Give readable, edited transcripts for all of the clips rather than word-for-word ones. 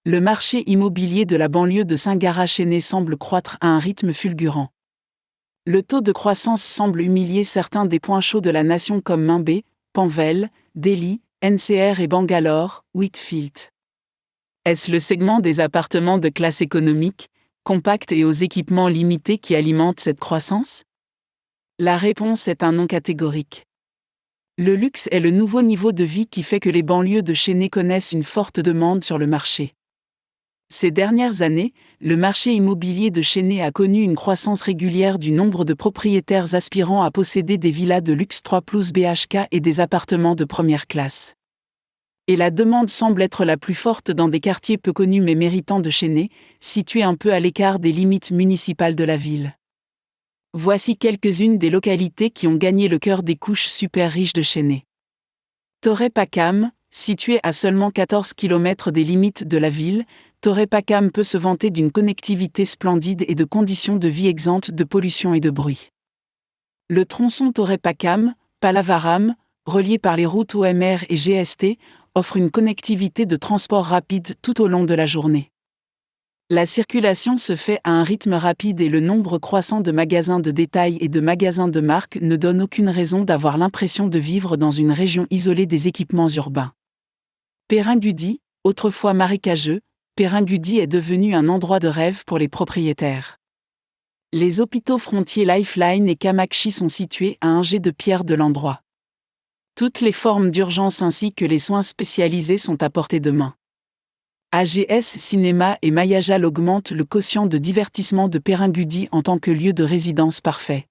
Le marché immobilier de la banlieue de Saint-Gara-Chesnay semble croître à un rythme fulgurant. Le taux de croissance semble humilier certains des points chauds de la nation comme Mumbai, Panvel, Delhi, NCR et Bangalore, Whitfield. Est-ce le segment des appartements de classe économique, compacts et aux équipements limités qui alimente cette croissance? La réponse est un non catégorique. Le luxe est le nouveau niveau de vie qui fait que les banlieues de Chesnay connaissent une forte demande sur le marché. Ces dernières années, le marché immobilier de Chesnay a connu une croissance régulière du nombre de propriétaires aspirant à posséder des villas de luxe 3+ BHK et des appartements de première classe. Et la demande semble être la plus forte dans des quartiers peu connus mais méritants de Chesnay, situés un peu à l'écart des limites municipales de la ville. Voici quelques-unes des localités qui ont gagné le cœur des couches super riches de Chesnay. Torre Pakam, située à seulement 14 km des limites de la ville, Torre Pakam peut se vanter d'une connectivité splendide et de conditions de vie exemptes de pollution et de bruit. Le tronçon Torre Pakam, Pallavaram, relié par les routes OMR et GST, offre une connectivité de transport rapide tout au long de la journée. La circulation se fait à un rythme rapide et le nombre croissant de magasins de détail et de magasins de marque ne donne aucune raison d'avoir l'impression de vivre dans une région isolée des équipements urbains. Péringudi, autrefois marécageux, Péringudi est devenu un endroit de rêve pour les propriétaires. Les hôpitaux frontiers Lifeline et Kamakshi sont situés à un jet de pierre de l'endroit. Toutes les formes d'urgence ainsi que les soins spécialisés sont à portée de main. AGS Cinéma et Mayajal augmentent le quotient de divertissement de Péringudi en tant que lieu de résidence parfait.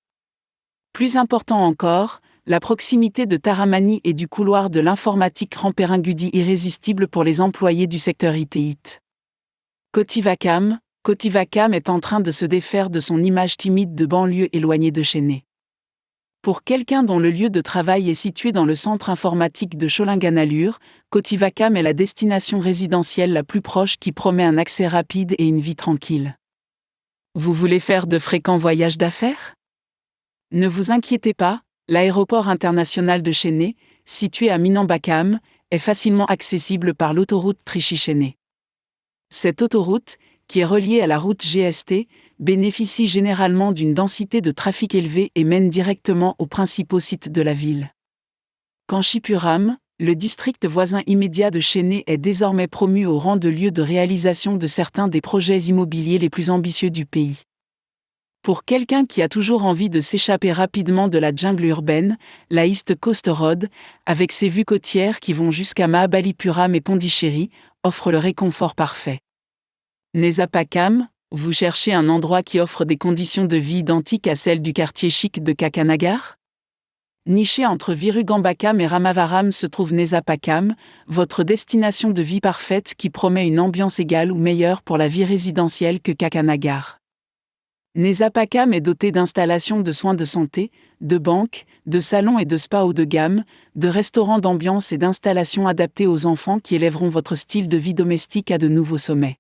Plus important encore, la proximité de Taramani et du couloir de l'informatique rend Péringudi irrésistible pour les employés du secteur IT. Kotivakam est en train de se défaire de son image timide de banlieue éloignée de Chesnay. Pour quelqu'un dont le lieu de travail est situé dans le centre informatique de Cholinganallur, Kotivakam est la destination résidentielle la plus proche qui promet un accès rapide et une vie tranquille. Vous voulez faire de fréquents voyages d'affaires? Ne vous inquiétez pas, l'aéroport international de Chesnay, situé à Minambakam, est facilement accessible par l'autoroute Trichy-Chesnay. Cette autoroute, qui est reliée à la route GST, bénéficie généralement d'une densité de trafic élevée et mène directement aux principaux sites de la ville. Kanchipuram, le district voisin immédiat de Chesnay, est désormais promu au rang de lieu de réalisation de certains des projets immobiliers les plus ambitieux du pays. Pour quelqu'un qui a toujours envie de s'échapper rapidement de la jungle urbaine, la East Coast Road, avec ses vues côtières qui vont jusqu'à Mahabalipuram et Pondichéry, offre le réconfort parfait. Nezapakam, vous cherchez un endroit qui offre des conditions de vie identiques à celles du quartier chic de Kakanagar? Niché entre Virugambakam et Ramavaram se trouve Nezapakam, votre destination de vie parfaite qui promet une ambiance égale ou meilleure pour la vie résidentielle que Kakanagar. Nezapakam est doté d'installations de soins de santé, de banques, de salons et de spas haut de gamme, de restaurants d'ambiance et d'installations adaptées aux enfants qui élèveront votre style de vie domestique à de nouveaux sommets.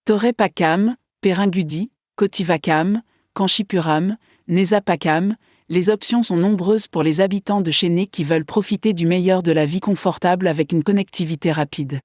Torre Pakam, Péringudi, Kotivakam, Kanchipuram, Nezapakam, les options sont nombreuses pour les habitants de Chesnay qui veulent profiter du meilleur de la vie confortable avec une connectivité rapide.